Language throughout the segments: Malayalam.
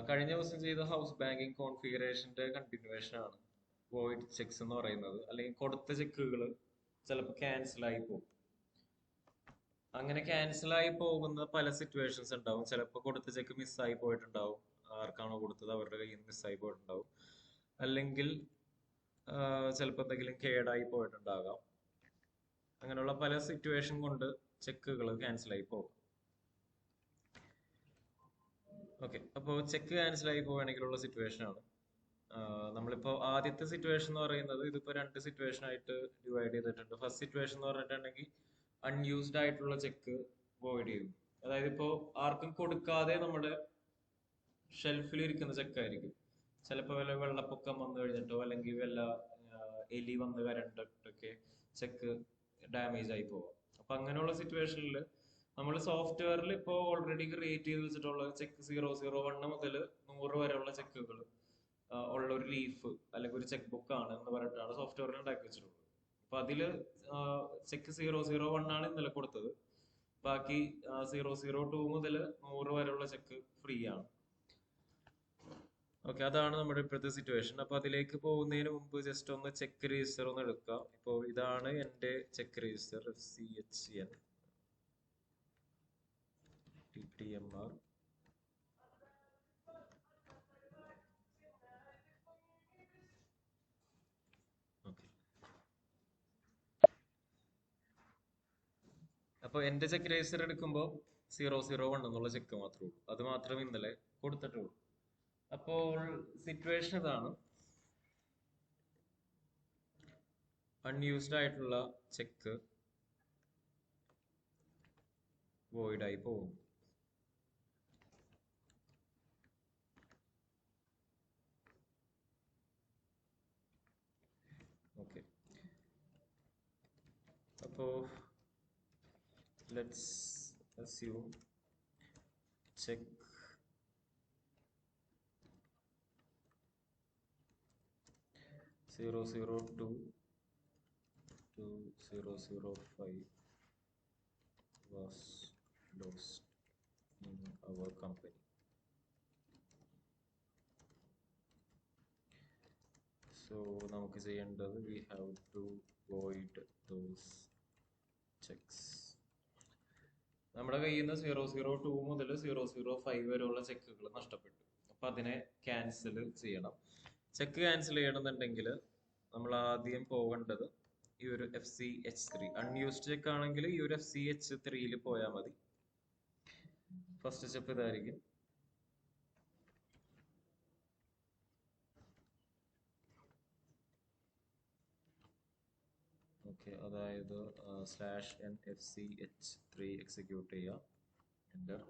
കഴിഞ്ഞ ദിവസം ചെയ്ത ഹൗസ് ബാങ്കിങ് കോൺഫിഗറേഷന്റെ കണ്ടിന്യൂവേഷൻ ആണ് വോയിഡ് ചെക്സ് എന്ന് പറയുന്നത്. അല്ലെങ്കിൽ കൊടുത്ത ചെക്കുകൾ ചിലപ്പോൾ ക്യാൻസൽ ആയി പോകും. അങ്ങനെ ക്യാൻസൽ ആയി പോകുന്ന പല സിറ്റുവേഷൻസ് ഉണ്ടാവും. ചിലപ്പോൾ കൊടുത്ത ചെക്ക് മിസ്സായി പോയിട്ടുണ്ടാവും, ആർക്കാണോ കൊടുത്തത് അവരുടെ കയ്യിൽ നിന്ന് മിസ്സായി പോയിട്ടുണ്ടാവും. അല്ലെങ്കിൽ ചിലപ്പോൾ എന്തെങ്കിലും കേടായി പോയിട്ടുണ്ടാകാം. അങ്ങനെയുള്ള പല സിറ്റുവേഷൻ കൊണ്ട് ചെക്കുകൾ ക്യാൻസൽ ആയി പോകും. ഓക്കെ, അപ്പോൾ ചെക്ക് ക്യാൻസൽ ആയി പോവുകയാണെങ്കിലുള്ള സിറ്റുവേഷൻ ആണ്. നമ്മളിപ്പോൾ ആദ്യത്തെ സിറ്റുവേഷൻ എന്ന് പറയുന്നത് ഇതിപ്പോൾ രണ്ട് സിറ്റുവേഷൻ ആയിട്ട് ഡിവൈഡ് ചെയ്തിട്ടുണ്ട്. ഫസ്റ്റ് സിറ്റുവേഷൻ എന്ന് പറഞ്ഞിട്ടുണ്ടെങ്കിൽ അൺയൂസ്ഡ് ആയിട്ടുള്ള ചെക്ക് വോയിഡ് ചെയ്യും. അതായത് ഇപ്പോൾ ആർക്കും കൊടുക്കാതെ നമ്മുടെ ഷെൽഫിൽ ഇരിക്കുന്ന ചെക്കായിരിക്കും. ചിലപ്പോൾ വല്ല വെള്ളപ്പൊക്കം വന്നു കഴിഞ്ഞിട്ടോ അല്ലെങ്കിൽ വല്ല എലി വന്ന് കരണ്ടിട്ടൊക്കെ ചെക്ക് ഡാമേജ് ആയി പോവാം. അപ്പൊ അങ്ങനെയുള്ള സിറ്റുവേഷനിൽ നമ്മൾ സോഫ്റ്റ്വെയറിൽ ഇപ്പോൾ ഓൾറെഡി ക്രിയേറ്റ് ചെയ്ത് വെച്ചിട്ടുള്ള ചെക്ക് 001 മുതൽ 100 വരെയുള്ള ചെക്കുകൾ ഉള്ള ഒരു ലീഫ് അല്ലെങ്കിൽ ഒരു ചെക്ക് ബുക്ക് ആണ് എന്ന് പറഞ്ഞിട്ടാണ് സോഫ്റ്റ്വെയറിൽ ഉണ്ടാക്കി വെച്ചിട്ടുള്ളത്. അപ്പൊ അതില് ചെക്ക് 001 ആണ് ഇന്നലെ കൊടുത്തത്. ബാക്കി 002 മുതൽ 100 വരെയുള്ള ചെക്ക് ഫ്രീ ആണ്. ഓക്കെ, അതാണ് നമ്മുടെ ഇപ്പോഴത്തെ സിറ്റുവേഷൻ. അപ്പൊ അതിലേക്ക് പോകുന്നതിന് മുമ്പ് ജസ്റ്റ് ഒന്ന് ചെക്ക് രജിസ്റ്റർ ഒന്ന് എടുക്കാം. ഇപ്പോൾ ഇതാണ് എന്റെ ചെക്ക് രജിസ്റ്റർ FCHN TTMR. അപ്പോൾ എന്റെ ചെക്ക് രജിസ്റ്റർ എടുക്കുമ്പോൾ 001 എന്നുള്ള ചെക്ക് മാത്രമേ ഉള്ളൂ. അത് മാത്രമേ ഇന്നലെ കൊടുത്തിട്ടുള്ളൂ. അപ്പോൾ സിറ്റുവേഷൻ ഇതാണ്. അൺയൂസ്ഡ് ആയിട്ടുള്ള ചെക്ക് വോയിഡ് ആയി പോകും. ഓക്കെ, അപ്പോ let's assume check 002 to 005 was lost in our company. So നമുക്ക് ചെയ്യേണ്ടത് we have to void those checks. നമ്മുടെ കയ്യിൽ നിന്ന് 002 മുതൽ 005 വരെയുള്ള ചെക്കുകൾ നഷ്ടപ്പെട്ടു. അപ്പൊ അതിനെ ക്യാൻസൽ ചെയ്യണം. ചെക്ക് ക്യാൻസൽ ചെയ്യണമെന്നുണ്ടെങ്കിൽ നമ്മൾ ആദ്യം പോകേണ്ടത് ഈ ഒരു FCH3 അൺയൂസ്ഡ് ചെക്ക് ആണെങ്കിൽ ഈ ഒരു FCH3 പോയാൽ മതി. ഫസ്റ്റ് സ്റ്റെപ്പ് ഇതായിരിക്കും. ഓക്കെ, അതായത് /nfch3 എക്സിക്യൂട്ട് ചെയ്യുക, എന്റർ.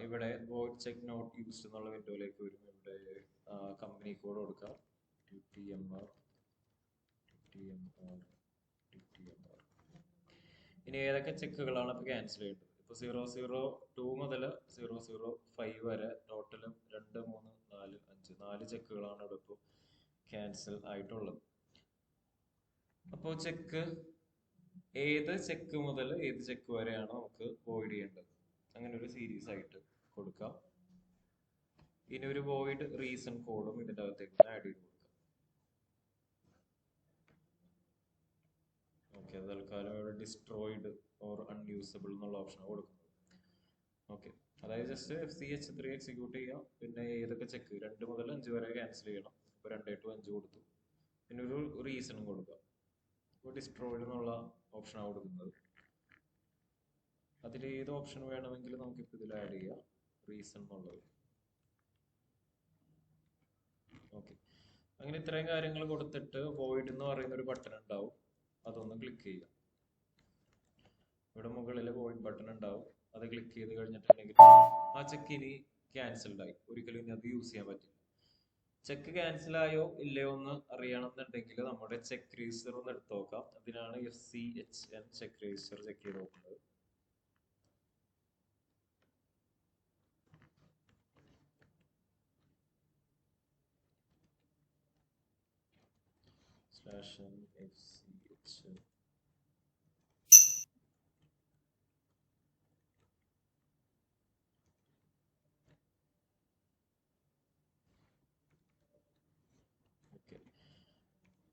ഇവിടെ വോയിഡ് ചെക്ക് നോട്ട് യൂസ്ഡ് എന്നുള്ള വിൻഡോയിലേക്ക് വരും. ഇവിടെ കമ്പനി കോഡ് കൊടുക്കാം, TTMR. ഇനി ഏതൊക്കെ ചെക്കുകളാണ് ഇപ്പൊ ക്യാൻസൽ ചെയ്യേണ്ടത്? ഇപ്പൊ 002 മുതൽ 005 വരെ ടോട്ടലും 2, 3, 4, 5 4 ചെക്കുകളാണ് ഇവിടെ ഇപ്പോൾ ക്യാൻസൽ ആയിട്ടുള്ളത്. അപ്പോൾ ഏത് ചെക്ക് മുതൽ ഏത് ചെക്ക് വരെയാണ് നമുക്ക് വോയിഡ് ചെയ്യേണ്ടത്? അങ്ങനെ ഒരു സീരീസ് ആയിട്ട് കൊടുക്കാം. ഇനി ഒരു വോയിഡ് റീസൺ കോഡും ഇതിന്റെ അകത്തേക്ക് ആഡ് ചെയ്ത് കൊടുക്കാം. ഓക്കെ, തൽക്കാലം ഇവിടെ ഡിസ്ട്രോയിഡ് ഓർ അൺയൂസബിൾ എന്നുള്ള ഓപ്ഷൻ കൊടുക്കുന്നത്. ഓക്കെ, അതായത് ജസ്റ്റ് FCH3 എക്സിക്യൂട്ട് ചെയ്യാം. പിന്നെ ഏതൊക്കെ ചെക്ക് 2 മുതൽ 5 വരെ ക്യാൻസൽ ചെയ്യണം. ഇപ്പൊ 2 to 5 കൊടുത്തു. പിന്നെ ഒരു റീസണും കൊടുക്കാം. ഇപ്പോൾ ഡിസ്ട്രോയിഡ് എന്നുള്ള ഓപ്ഷനാണ് കൊടുക്കുന്നത്. അതിൽ ഏത് ഓപ്ഷൻ വേണമെങ്കിലും നമുക്കിപ്പോൾ ഇതിൽ ആഡ് ചെയ്യാം, റീസൺ എന്നുള്ളത്. ഓക്കെ, അങ്ങനെ ഇത്രയും കാര്യങ്ങൾ കൊടുത്തിട്ട് വോയിഡ് എന്ന് പറയുന്ന ഒരു ബട്ടൺ ഉണ്ടാവും, അതൊന്ന് ക്ലിക്ക് ചെയ്യുക. ഇവിടെ മുകളിൽ വോയിഡ് ബട്ടൺ ഉണ്ടാവും, അത് ക്ലിക്ക് ചെയ്ത് കഴിഞ്ഞിട്ടുണ്ടെങ്കിൽ ആ ചെക്ക് ഇനി ക്യാൻസൽഡ് ആയി. ഒരിക്കലും ഇനി അത് യൂസ് ചെയ്യാൻ പറ്റില്ല. ചെക്ക് ക്യാൻസൽ ആയോ ഇല്ലയോ എന്ന് അറിയണമെന്നുണ്ടെങ്കിൽ നമ്മുടെ ചെക്ക് രജിസ്റ്റർ ഒന്ന് എടുത്ത് നോക്കാം. അതിനാണ് FCHN ചെക്ക് രജിസ്റ്റർ ചെക്ക് ചെയ്ത് നോക്കുന്നത്. /FCH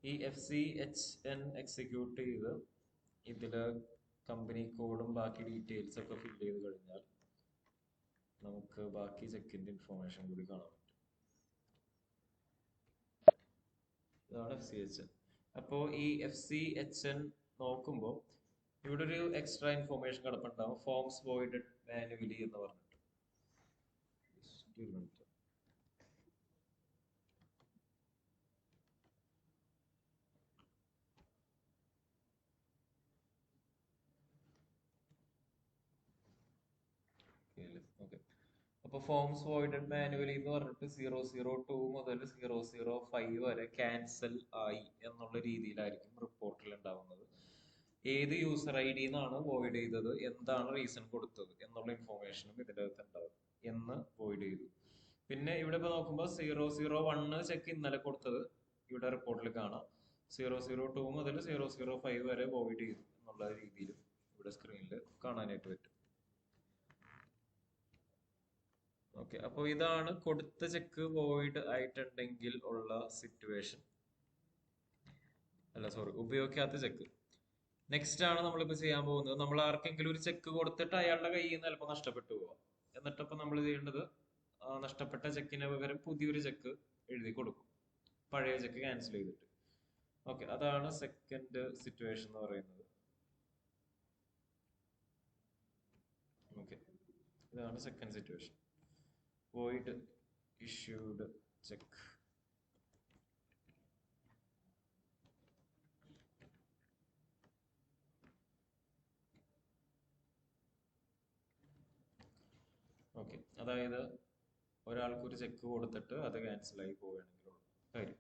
ഈ FCHN എക്സിക്യൂട്ട് ചെയ്ത് ഇതില് കമ്പനി കോഡും ബാക്കി ഡീറ്റെയിൽസ് ഒക്കെ ഫിൽ ചെയ്ത് കഴിഞ്ഞാൽ നമുക്ക് ബാക്കി ചെക്കിന്റെ ഇൻഫോർമേഷൻ കൂടി കാണാം. ഇതാണ് FCHN. അപ്പോൾ ഈ FCHN നോക്കുമ്പോൾ ഇവിടെ ഒരു എക്സ്ട്രാ ഇൻഫോർമേഷൻ കിടപ്പുണ്ടാവും, ഫോംസ് വോയിഡഡ് മാനുവലി എന്ന് പറഞ്ഞിട്ട്. ഓക്കെ, അപ്പൊ ഫോംസ് വോയിഡഡ് മാനുവലി എന്ന് പറഞ്ഞിട്ട് 002 മുതൽ 005 വരെ ക്യാൻസൽ ആയി എന്നുള്ള രീതിയിലായിരിക്കും റിപ്പോർട്ടിൽ ഉണ്ടാവുന്നത്. ഏത് യൂസർ ID എന്നാണ് വോയിഡ് ചെയ്തത്, എന്താണ് റീസൺ കൊടുത്തത് എന്നുള്ള ഇൻഫോർമേഷനും ഇതിൻ്റെ അകത്ത് ഉണ്ടാവും. എന്ന് വോയിഡ് ചെയ്തു. പിന്നെ ഇവിടെ ഇപ്പൊ നോക്കുമ്പോൾ 001 ചെക്ക് ഇന്നലെ കൊടുത്തത് ഇവിടെ റിപ്പോർട്ടിൽ കാണാം. 002 മുതൽ 005 വരെ വോയിഡ് ചെയ്തു എന്നുള്ള രീതിയിലും ഇവിടെ സ്ക്രീനിൽ കാണാനായിട്ട് പറ്റും. ഓക്കെ, അപ്പോൾ ഇതാണ് കൊടുത്ത ചെക്ക് വോയിഡ് ആയിട്ടുണ്ടെങ്കിൽ ഉള്ള സിറ്റുവേഷൻ. അല്ല സോറി, ഉപയോഗിക്കാത്ത ചെക്ക്. നെക്സ്റ്റ് ആണ് നമ്മളിപ്പോൾ ചെയ്യാൻ പോകുന്നത്. നമ്മൾ ആർക്കെങ്കിലും ഒരു ചെക്ക് കൊടുത്തിട്ട് അയാളുടെ കയ്യിൽ നിന്ന് ചിലപ്പോൾ നഷ്ടപ്പെട്ടു പോവാം. എന്നിട്ടപ്പോൾ നമ്മൾ ചെയ്യേണ്ടത് നഷ്ടപ്പെട്ട ചെക്കിന് പകരം പുതിയൊരു ചെക്ക് എഴുതി കൊടുക്കും, പഴയ ചെക്ക് ക്യാൻസൽ ചെയ്തിട്ട്. ഓക്കെ, അതാണ് സെക്കൻഡ് സിറ്റുവേഷൻ എന്ന് പറയുന്നത്. ഓക്കെ, ഇതാണ് second situation. void issued check. Okay, അതായത് ഒരാൾക്ക് ഒരു ചെക്ക് കൊടുത്തിട്ട് അത് ക്യാൻസൽ ആയി പോവുകയാണെങ്കിലുള്ള കാര്യം.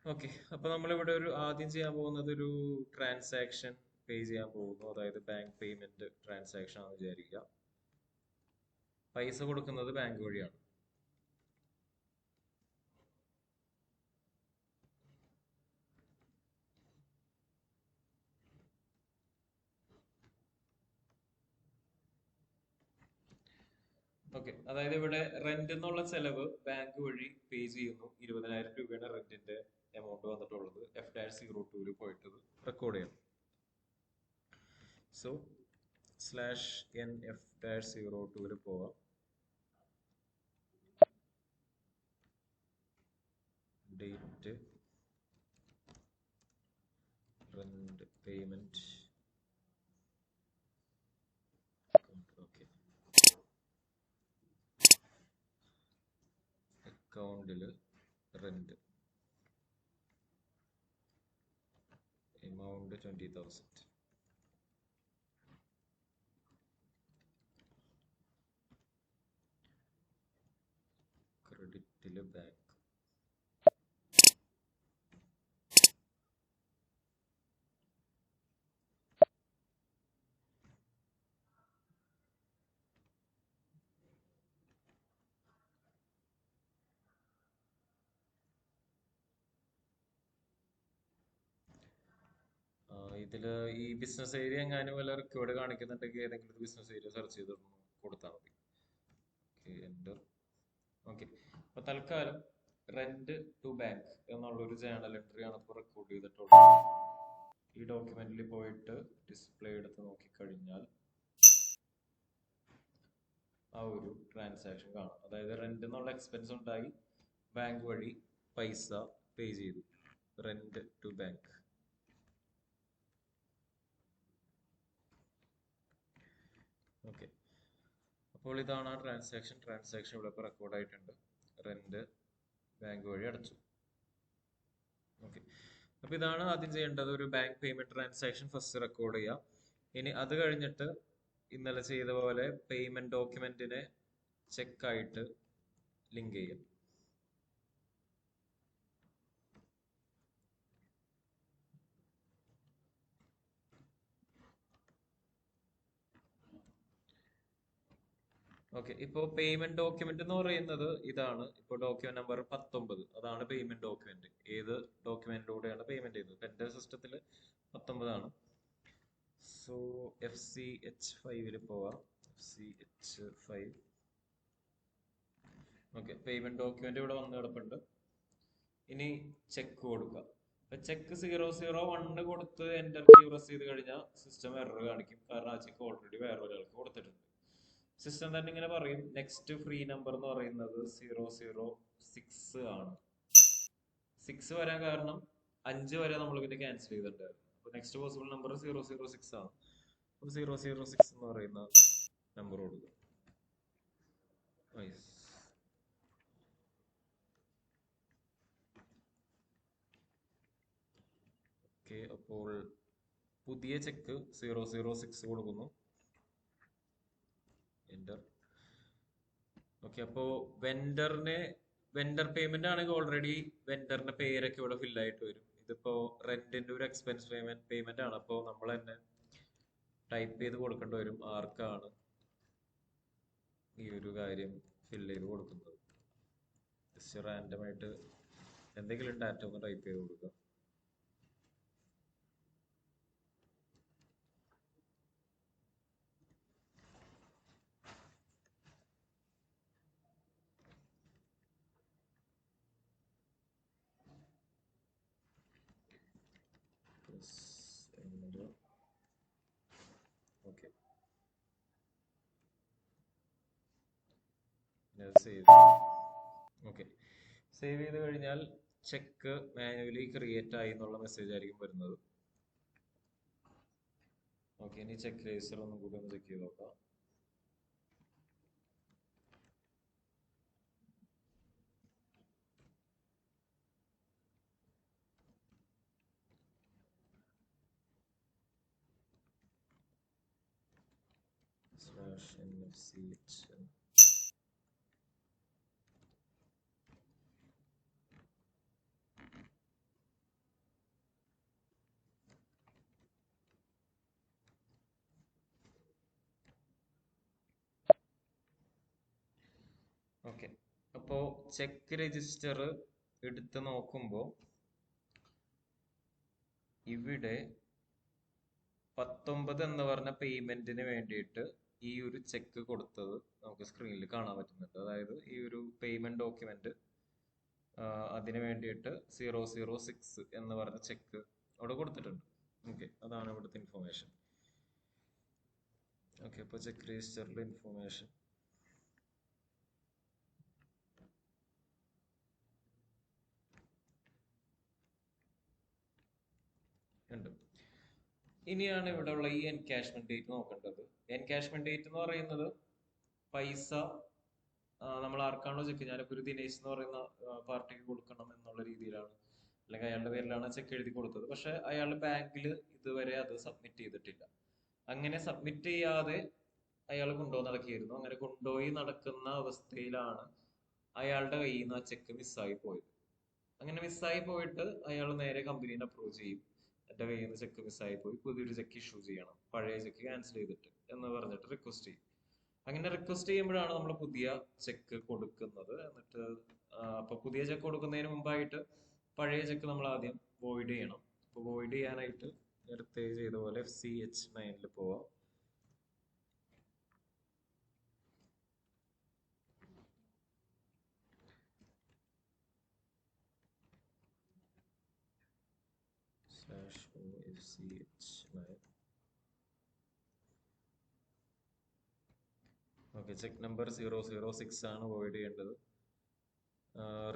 ഓക്കെ, അപ്പൊ നമ്മളിവിടെ ഒരു ആദ്യം ചെയ്യാൻ പോകുന്നത് ഒരു ട്രാൻസാക്ഷൻ പേ ചെയ്യാൻ പോകുന്നു. അതായത് ബാങ്ക് പേയ്മെന്റ് ട്രാൻസാക്ഷൻ ആണെന്ന് വിചാരിക്കുക. പൈസ കൊടുക്കുന്നത് ബാങ്ക് വഴിയാണ്. ഓക്കെ, അതായത് ഇവിടെ റെന്റ് എന്നുള്ള ചെലവ് ബാങ്ക് വഴി പേ ചെയ്യുന്നു. 20,000 രൂപയുടെ റെന്റിന്റെ എമൗണ്ട് വന്നിട്ടുള്ളത് F-02 പോയിട്ട് റെക്കോർഡ് ചെയ്യണം. സോ /n F-02 പോവാം. ഡേറ്റ്, റെന്റ് പേയ്മെന്റ്, ഓക്കെ, അക്കൗണ്ടില് റെന്റ് എമൗണ്ട് 20,000. ക്രെഡിറ്റില് ബാങ്ക്. ഇതില് ഈ ബിസിനസ് ഏരിയ എങ്ങാനും വല്ല റെക്കോർഡ് കാണിക്കുന്നുണ്ടെങ്കിൽ ഏതെങ്കിലും ബിസിനസ് ഏരിയ സെർച്ച് ചെയ്ത് കൊടുത്താൽ മതി. എൻ്റർ. ഓക്കെ, അപ്പൊ തൽക്കാലം റെന്റ് ടു ബാങ്ക് എന്നുള്ളൊരു ജേണൽ എൻട്രി ആണ് ഇപ്പോൾ റെക്കോർഡ് ചെയ്തിട്ടുള്ളത്. ഈ ഡോക്യുമെന്റിൽ പോയിട്ട് ഡിസ്പ്ലേ എടുത്ത് നോക്കിക്കഴിഞ്ഞാൽ ആ ഒരു ട്രാൻസാക്ഷൻ കാണാം. അതായത് റെന്റ് എന്നുള്ള എക്സ്പെൻസ് ഉണ്ടായി, ബാങ്ക് വഴി പൈസ പേ ചെയ്തു. Rent to bank. ഓക്കെ, അപ്പോൾ ഇതാണ് ആ ട്രാൻസാക്ഷൻ. ഇവിടെ ഇപ്പോൾ റെക്കോർഡ് ആയിട്ടുണ്ട്. റെന്റ് ബാങ്ക് വഴി അടച്ചു. ഓക്കെ, അപ്പൊ ഇതാണ് ആദ്യം ചെയ്യേണ്ടത്. ഒരു bank payment transaction first record ചെയ്യാം. ഇനി അത് കഴിഞ്ഞിട്ട് ഇന്നലെ ചെയ്ത പോലെ പേയ്മെന്റ് ഡോക്യുമെന്റിനെ ചെക്കായിട്ട് ലിങ്ക് ചെയ്യാം. ഓക്കെ, ഇപ്പോ പേയ്മെന്റ് ഡോക്യുമെന്റ് എന്ന് പറയുന്നത് ഇതാണ്. ഇപ്പോൾ ഡോക്യുമെന്റ് നമ്പർ 19 അതാണ് പേയ്മെന്റ് ഡോക്യുമെന്റ്. ഏത് ഡോക്യുമെന്റിലൂടെയാണ് പേയ്മെന്റ് ചെയ്യുന്നത്? എന്റെ സിസ്റ്റത്തിൽ 19 ആണ്. സോ FCH5 പോവാം. FCH5. ഓക്കെ, പേയ്മെന്റ് ഡോക്യുമെന്റ് ഇവിടെ വന്ന് കിടപ്പുണ്ട്. ഇനി ചെക്ക് കൊടുക്കുക. അപ്പൊ ചെക്ക് 001 കൊടുത്ത് എൻ്റർ കീ പ്രസ് ചെയ്ത് കഴിഞ്ഞാൽ സിസ്റ്റം എറർ കാണിക്കും. കാരണം ആ ചെക്ക് ഓൾറെഡി വേറെ ഒരാൾക്ക് കൊടുത്തിട്ടുണ്ട്. സിസ്റ്റം തന്നെ ഇങ്ങനെ പറയും നെക്സ്റ്റ് ഫ്രീ നമ്പർ എന്ന് പറയുന്നത് 006 ആണ്. 6 വരാൻ കാരണം 5 വരെ നമ്മൾ പിന്നെ ക്യാൻസൽ ചെയ്തിട്ടുണ്ടായിരുന്നു. അപ്പൊ നെക്സ്റ്റ് പോസിബിൾ നമ്പർ 006 ആണ്. അപ്പൊ 006 എന്ന് പറയുന്ന നമ്പർ കൊടുക്കുക. ഓക്കെ, അപ്പോൾ പുതിയ ചെക്ക് 006 കൊടുക്കുന്നു. എൻ്റർ. ഓക്കെ, അപ്പോൾ വെൻഡർ പേയ്മെന്റ് ആണെങ്കിൽ ഓൾറെഡി വെൻഡറിന്റെ പേരൊക്കെ ഇവിടെ ഫിൽ ആയിട്ട് വരും. ഇതിപ്പോ റെന്റിന്റെ ഒരു എക്സ്പെൻസ് പേയ്മെന്റ് ആണ്. അപ്പോൾ നമ്മൾ തന്നെ ടൈപ്പ് ചെയ്ത് കൊടുക്കേണ്ടി വരും ആർക്കാണ് ഈ ഒരു കാര്യം ഫിൽ ചെയ്ത് കൊടുക്കുന്നത്. ജസ്റ്റ് റാൻഡം ആയിട്ട് എന്തെങ്കിലും ഡാറ്റ ഒന്ന് ടൈപ്പ് ചെയ്ത് കൊടുക്കുക. ഓക്കെ, സേവ് ചെയ്ത് കഴിഞ്ഞാൽ ചെക്ക് മാനുവലി ക്രിയേറ്റ് ആയി എന്നുള്ള മെസ്സേജ് ആയിരിക്കും വരുന്നത്. ഓക്കെ, ഇനി ചെക്ക് രജിസ്റ്റർ ഒന്നും കൂടി ഒന്ന് ചെക്ക് ചെയ്ത് നോക്കാം. /nfch. ഓക്കെ, അപ്പോ ചെക്ക് രജിസ്റ്റർ എടുത്ത് നോക്കുമ്പോൾ ഇവിടെ 19 എന്ന് പറഞ്ഞ പേയ്മെന്റിന് വേണ്ടിയിട്ട് ഈ ഒരു ചെക്ക് കൊടുത്തത് നമുക്ക് സ്ക്രീനിൽ കാണാൻ പറ്റുന്നുണ്ട്. അതായത് ഈ ഒരു പേയ്മെന്റ് ഡോക്യുമെന്റ് അതിന് വേണ്ടിയിട്ട് 006 എന്ന് പറഞ്ഞ ചെക്ക് അവിടെ കൊടുത്തിട്ടുണ്ട്. ഓക്കെ, അതാണ് ഇവിടുത്തെ ഇൻഫോർമേഷൻ. ഓക്കെ, അപ്പോൾ ചെക്ക് രജിസ്റ്ററിലെ ഇൻഫോർമേഷൻ ഉണ്ട്. ഇനിയാണ് ഇവിടെ ഉള്ള ഈ എൻകാഷ്മെന്റ് ഡേറ്റ് നോക്കേണ്ടത്. എൻകാഷ്മെന്റ് ഡേറ്റ് എന്ന് പറയുന്നത് പൈസ നമ്മൾ ആർക്കാണോ ചെക്ക്, ഞാനിപ്പോൾ ഒരു ദിനേശ് എന്ന് പറയുന്ന പാർട്ടിക്ക് കൊടുക്കണം എന്നുള്ള രീതിയിലാണ്, അല്ലെങ്കിൽ അയാളുടെ പേരിലാണ് ചെക്ക് എഴുതി കൊടുത്തത്. പക്ഷെ അയാൾ ബാങ്കിൽ ഇതുവരെ അത് സബ്മിറ്റ് ചെയ്തിട്ടില്ല. അങ്ങനെ സബ്മിറ്റ് ചെയ്യാതെ അയാൾ കൊണ്ടുപോയി നടക്കിയിരുന്നു. അങ്ങനെ കൊണ്ടുപോയി നടക്കുന്ന അവസ്ഥയിലാണ് അയാളുടെ കയ്യിൽ നിന്ന് ആ ചെക്ക് മിസ്സായി പോയത്. അങ്ങനെ മിസ്സായി പോയിട്ട് അയാൾ നേരെ കമ്പനീനെ അപ്രോച്ച് ചെയ്യും. എന്റെ കയ്യിൽ നിന്ന് ചെക്ക് മിസ്സായി പോയി, പുതിയൊരു ചെക്ക് ഇഷ്യൂ ചെയ്യണം, പഴയ ചെക്ക് ക്യാൻസൽ ചെയ്തിട്ട് എന്ന് പറഞ്ഞിട്ട് റിക്വസ്റ്റ് ചെയ്യും. അങ്ങനെ റിക്വസ്റ്റ് ചെയ്യുമ്പോഴാണ് നമ്മൾ പുതിയ ചെക്ക് കൊടുക്കുന്നത്. എന്നിട്ട് അപ്പൊ പുതിയ ചെക്ക് കൊടുക്കുന്നതിന് മുമ്പായിട്ട് പഴയ ചെക്ക് നമ്മൾ ആദ്യം വോയിഡ് ചെയ്യണം. അപ്പൊ വോയിഡ് ചെയ്യാനായിട്ട് നേരത്തെ ചെയ്ത പോലെ FCH9 പോവാം. /FCH9. ഓക്കെ, ചെക്ക് നമ്പർ 006 ആണ് വോയിഡ് ചെയ്യേണ്ടത്.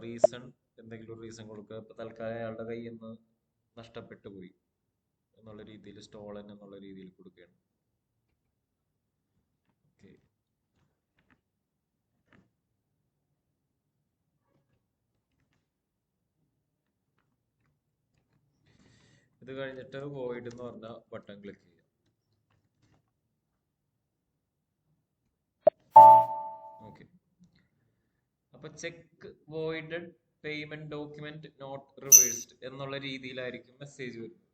റീസൺ എന്തെങ്കിലും റീസൺ കൊടുക്കുക. ഇപ്പൊ തൽക്കാലം അയാളുടെ കയ്യിൽ നിന്ന് നഷ്ടപ്പെട്ടു പോയി എന്നുള്ള രീതിയിൽ, സ്റ്റോളൻ എന്നുള്ള രീതിയിൽ കൊടുക്കുകയാണ്. ഓക്കെ, ഇത് കഴിഞ്ഞിട്ട് വോയിഡ് എന്ന് പറഞ്ഞ ബട്ടൺ ക്ലിക്ക് ചെയ്യാം. ഓക്കെ, അപ്പൊ check voided, payment document not reversed എന്നുള്ള രീതിയിലായിരിക്കും മെസ്സേജ് വരുന്നത്.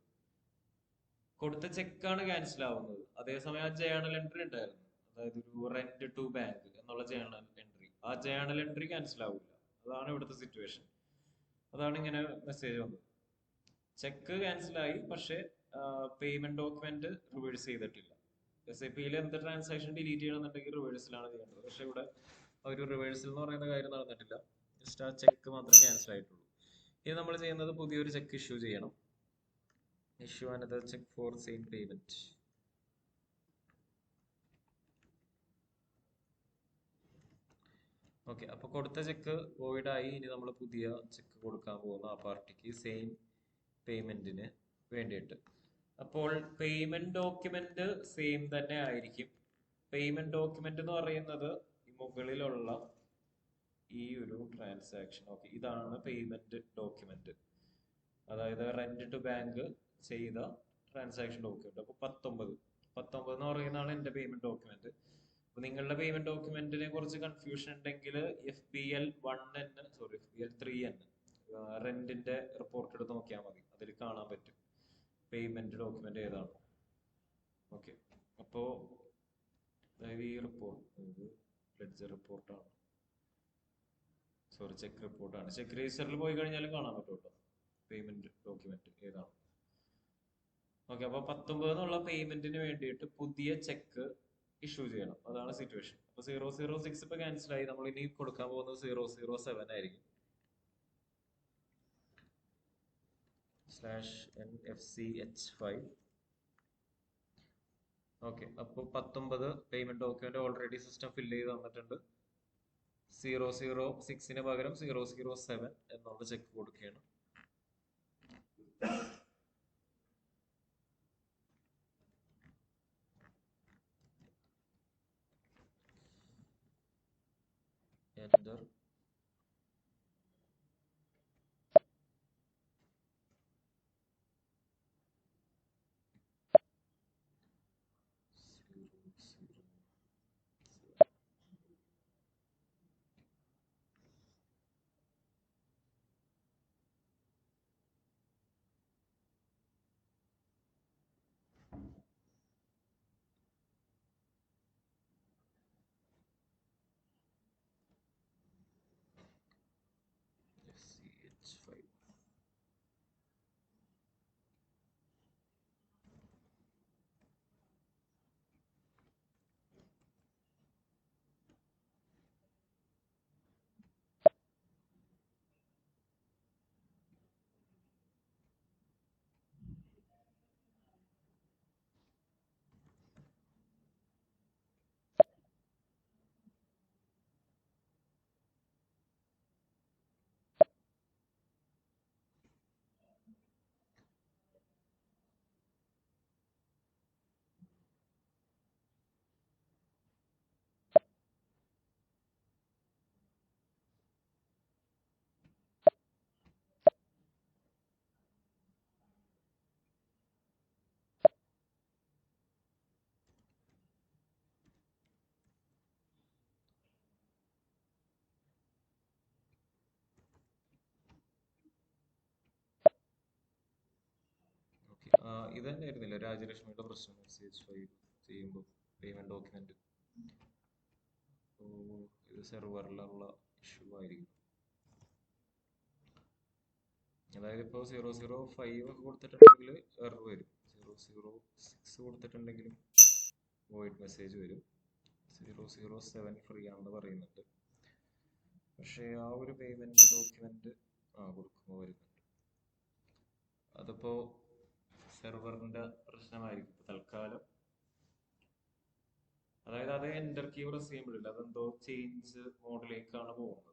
കൊടുത്ത ചെക്കാണ് ക്യാൻസൽ ആവുന്നത്. അതേസമയം ആ ജേണൽ എൻട്രി ഉണ്ടായിരുന്നു, അതായത് ഒരു റെന്റ് ടു ബാങ്ക് എന്നുള്ള ജേണൽ എൻട്രി, ആ ജേണൽ എൻട്രി ക്യാൻസൽ ആവില്ല. അതാണ് ഇവിടുത്തെ സിറ്റുവേഷൻ. അതാണ് ഇങ്ങനെ മെസ്സേജ് വന്നത്. ചെക്ക് ക്യാൻസൽ ആയി, പക്ഷെ പേയ്മെന്റ് ഡോക്യുമെന്റ് റിവേഴ്സ് ചെയ്തിട്ടില്ല. SAP-യിൽ എന്ത് ട്രാൻസാക്ഷൻ ഡിലീറ്റ് ചെയ്യണമെന്നുണ്ടെങ്കിൽ റിവേഴ്സിലാണ് ചെയ്യേണ്ടത്. പക്ഷെ ഇവിടെ ഒരു റിവേഴ്സൽ എന്ന് പറയുന്ന കാര്യം നടന്നിട്ടില്ല. ജസ്റ്റ് ആ ചെക്ക് മാത്രമേ ക്യാൻസൽ ആയിട്ടുള്ളൂ. ഇനി നമ്മൾ ചെയ്യുന്നത് പുതിയൊരു ചെക്ക് ഇഷ്യൂ ചെയ്യണം. Issue another cheque for same payment. Okay, അപ്പൊ കൊടുത്ത ചെക്ക് വോയിഡ് ആയി. ഇനി നമ്മൾ പുതിയ ചെക്ക് കൊടുക്കാൻ പോകുന്നു ആ പാർട്ടിക്ക് സെയിം പേയ്മെന്റിന് വേണ്ടിയിട്ട്. അപ്പോൾ പേയ്മെന്റ് ഡോക്യുമെന്റ് സെയിം തന്നെ ആയിരിക്കും. പേയ്മെന്റ് ഡോക്യുമെന്റ് എന്ന് പറയുന്നത് ഈ മുകളിലുള്ള ഈ ഒരു ട്രാൻസാക്ഷൻ. ഓക്കെ, ഇതാണ് പേയ്മെന്റ് ഡോക്യുമെന്റ്. അതായത് റെന്റ് ടു ബാങ്ക് ചെയ്ത ട്രാൻസാക്ഷൻ ഡോക്യുമെന്റ്. അപ്പൊ 19 എന്ന് പറയുന്നതാണ് എന്റെ പേയ്മെന്റ് ഡോക്യുമെന്റ്. അപ്പൊ നിങ്ങളുടെ പേയ്മെന്റ് ഡോക്യുമെന്റിനെ കുറിച്ച് കൺഫ്യൂഷൻ ഉണ്ടെങ്കിൽ FBL1N, സോറി FBL3N റെന്റിന്റെ റിപ്പോർട്ട് എടുത്ത് നോക്കിയാൽ മതി. അതിൽ കാണാൻ പറ്റും പേയ്മെന്റ് ഡോക്യുമെന്റ് ഏതാണ്. ഓക്കെ, അപ്പോ ഈ റിപ്പോർട്ട് ലെഡ്ജർ റിപ്പോർട്ടാണ്, സോറി ചെക്ക് റിപ്പോർട്ടാണ്. ചെക്ക് രജിസ്റ്ററിൽ പോയി കഴിഞ്ഞാലും കാണാൻ പറ്റും കേട്ടോ പേയ്മെന്റ് ഡോക്യുമെന്റ് ഏതാണ്. ഓക്കെ, അപ്പൊ 19 എന്നുള്ള പേയ്മെന്റിന് വേണ്ടിയിട്ട് പുതിയ ചെക്ക് ഇഷ്യൂ ചെയ്യണം. അതാണ് സിറ്റുവേഷൻ. അപ്പൊ 006 ഇപ്പൊ ക്യാൻസൽ ആയി. നമ്മൾ ഇനി കൊടുക്കാൻ പോകുന്നത് 007 ആയിരിക്കും. /NFC-H5. ഓക്കെ, അപ്പൊ 19 payment document already system fill ചെയ്ത് തന്നിട്ടുണ്ട്. 006 പകരം 007 എന്നുള്ള ചെക്ക് കൊടുക്കുകയാണ്. Enter. FC-H5. ഇത് തന്നെ ആയിരുന്നില്ല രാജലക്ഷ്മിയുടെ പ്രശ്നം. FC-H5 ചെയ്യുമ്പോൾ പേയ്മെന്റ് ഡോക്യുമെന്റ് ഇത് സെർവറിലുള്ള ഇഷ്യൂ ആയിരിക്കും. അതായത് ഇപ്പോൾ 005 ഒക്കെ കൊടുത്തിട്ടുണ്ടെങ്കിൽ എറർ വരും. 006 കൊടുത്തിട്ടുണ്ടെങ്കിലും വോയിഡ് മെസ്സേജ് വരും. 007 ഫ്രീ ആണെന്ന് പറയുന്നുണ്ട്. പക്ഷേ ആ ഒരു പേയ്മെന്റ് ഡോക്യുമെന്റ് കൊടുക്കുമ്പോൾ വരുന്നുണ്ട്. അതിപ്പോ സെർവറിന്റെ പ്രശ്നമായിരിക്കും തൽക്കാലം. അതായത് അത് എൻ്റർ കീ പ്രസ് ചെയ്യുമ്പോഴില്ല, അതെന്തോ ചേഞ്ച് മോഡിലേക്കാണ് പോകുന്നത്.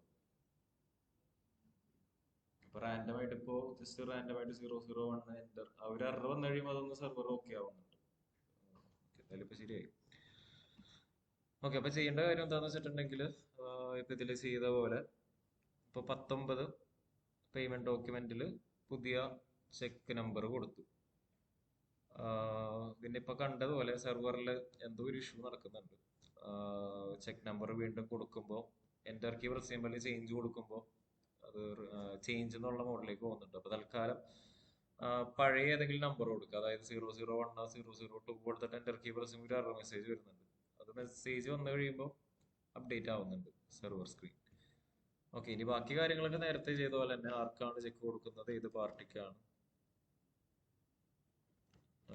ഇപ്പൊ റാൻഡം ആയിട്ട് ഇപ്പോ ജസ്റ്റ് റാൻഡം ആയിട്ട് 001 എൻ്റർ ആ ഒരു എറർ വന്നു കഴിയുമ്പോൾ അതൊന്ന് സെർവർ ഓക്കെ ആവുന്നുണ്ട്. എന്തായാലും ഇപ്പൊ ശരിയായി. ഓക്കെ, അപ്പൊ ചെയ്യേണ്ട കാര്യം എന്താന്ന് വെച്ചിട്ടുണ്ടെങ്കിൽ ഇപ്പൊ ഇതിൽ ചെയ്ത പോലെ ഇപ്പൊ 19 പേയ്മെന്റ് ഡോക്യുമെന്റിൽ പുതിയ ചെക്ക് നമ്പർ കൊടുത്തു. പിന്നെ ഇപ്പൊ കണ്ടതുപോലെ സെർവറിൽ എന്തോ ഒരു ഇഷ്യൂ നടക്കുന്നുണ്ട്. ചെക്ക് നമ്പർ വീണ്ടും കൊടുക്കുമ്പോൾ എൻ്റർ കീ പ്രസ് ചെയ്യുമ്പോൾ ചേഞ്ച് കൊടുക്കുമ്പോൾ അത് ചേഞ്ച് എന്നുള്ള മോഡിലേക്ക് പോകുന്നുണ്ട്. അപ്പൊ തൽക്കാലം പഴയ ഏതെങ്കിലും നമ്പർ കൊടുക്കുക. അതായത് 001 002 കൊടുത്തിട്ട് എൻ്റർ കീ പ്രസ് ചെയ്യുമ്പോൾ ഒരു എറർ മെസ്സേജ് വരുന്നുണ്ട്. അത് മെസ്സേജ് വന്നു കഴിയുമ്പോൾ അപ്ഡേറ്റ് ആവുന്നുണ്ട് സെർവർ സ്ക്രീൻ. ഓക്കെ, ഇനി ബാക്കി കാര്യങ്ങളൊക്കെ നേരത്തെ ചെയ്ത പോലെ തന്നെ ആർക്കാണ് ചെക്ക് കൊടുക്കുന്നത്, ഏത് പാർട്ടിക്കാണ്,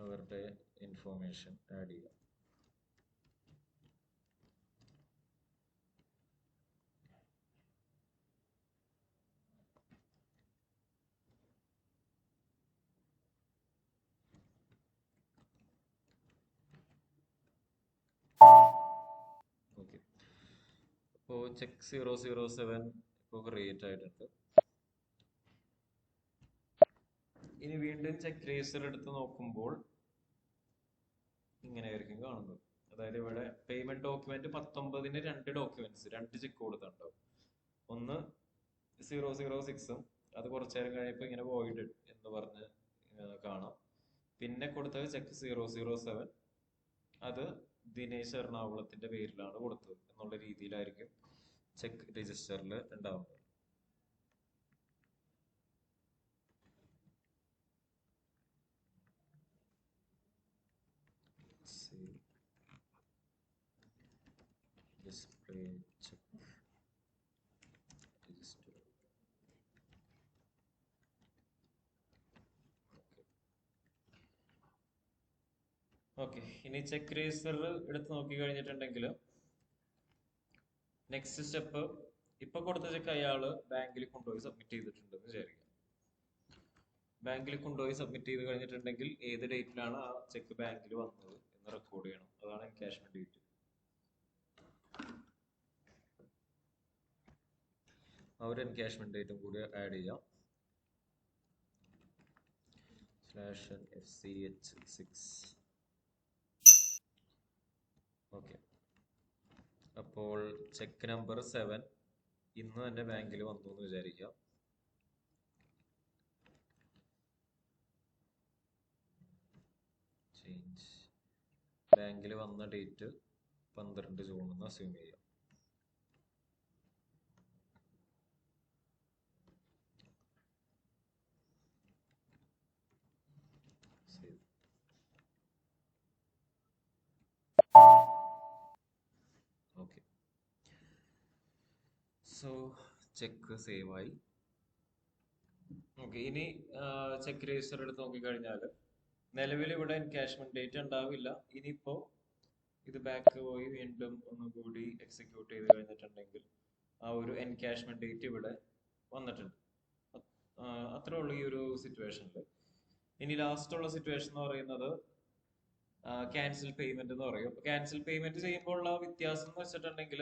അവരുടെ ഇൻഫോർമേഷൻ ആഡ് ചെയ്യുക. ഇപ്പോൾ ചെക്ക് 007 ഇപ്പോൾ ക്രിയേറ്റ് ആയിട്ടുണ്ട്. ഇനി വീണ്ടും ചെക്ക് രജിസ്റ്റർ എടുത്ത് നോക്കുമ്പോൾ ഇങ്ങനെയായിരിക്കും കാണുന്നത്. അതായത് ഇവിടെ പേയ്മെന്റ് ഡോക്യുമെന്റ് 19-ന് 2 ഡോക്യുമെന്റ്സ്, 2 ചെക്ക് കൊടുത്തിട്ടുണ്ടാവും. ഒന്ന് 006ഉം അത് കുറച്ചു നേരം കഴിയുമ്പോൾ ഇങ്ങനെ വോയിഡ് എന്ന് പറഞ്ഞ് കാണാം. പിന്നെ കൊടുത്തത് ചെക്ക് 007, അത് ദിനേശ് എറണാകുളത്തിന്റെ പേരിലാണ് കൊടുത്തത് എന്നുള്ള രീതിയിലായിരിക്കും ചെക്ക് രജിസ്റ്ററിൽ ഉണ്ടാവുന്നത്. Display check register. ഓക്കെ, ഇനി ചെക്ക് രജിസ്റ്റർ എടുത്ത് നോക്കി കഴിഞ്ഞിട്ടുണ്ടെങ്കിൽ നെക്സ്റ്റ് സ്റ്റെപ്പ്, ഇപ്പൊ കൊടുത്ത ചെക്ക് അയാള് ബാങ്കിൽ കൊണ്ടുപോയി സബ്മിറ്റ് ചെയ്തിട്ടുണ്ടെന്ന് വിചാരിക്കാം. ബാങ്കിൽ കൊണ്ടുപോയി സബ്മിറ്റ് ചെയ്ത് കഴിഞ്ഞിട്ടുണ്ടെങ്കിൽ ഏത് ഡേറ്റിലാണ് ആ ചെക്ക് ബാങ്കിൽ വന്നത് എന്ന് റെക്കോർഡ് ചെയ്യണം. അതാണ് എൻകാഷ്മെന്റ് ഡേറ്റ്. ആ ഒരു എൻകാഷ്മെന്റ് ഡേറ്റും കൂടി ആഡ് ചെയ്യാം. /FCH6. ഓക്കെ, അപ്പോൾ ചെക്ക് നമ്പർ 7 ഇന്ന് തന്നെ ബാങ്കിൽ വന്നു എന്ന് വിചാരിക്കാം. ചേഞ്ച് ബാങ്കിൽ വന്ന ഡേറ്റ് 12 ജൂൺ എന്ന് അസ്യൂം ചെയ്യാം. ഓക്കെ, സോ ചെക്ക് സേവ് ആയി. ഓക്കെ, ഇനി ചെക്ക് രജിസ്റ്റർ എടുത്ത് നോക്കിക്കഴിഞ്ഞാൽ നിലവിൽ ഇവിടെ എൻകാഷ്മെന്റ് ഡേറ്റ് ഉണ്ടാവില്ല. ഇനിയിപ്പോ ഇത് ബാക്ക് പോയി വീണ്ടും ഒന്നുകൂടി എക്സിക്യൂട്ട് ചെയ്ത് കഴിഞ്ഞിട്ടുണ്ടെങ്കിൽ ആ ഒരു എൻകാഷ്മെന്റ് ഡേറ്റ് ഇവിടെ വന്നിട്ടുണ്ട്. അത്രേ ഉള്ളൂ ഈ ഒരു സിറ്റുവേഷനിൽ. ഇനി ലാസ്റ്റ് ഉള്ള സിറ്റുവേഷൻ എന്ന് പറയുന്നത് ക്യാൻസൽ പേയ്മെന്റ് എന്ന് പറയും. ക്യാൻസൽ പേയ്മെന്റ് ചെയ്യുമ്പോൾ ഉള്ള വ്യത്യാസം എന്ന് വെച്ചിട്ടുണ്ടെങ്കിൽ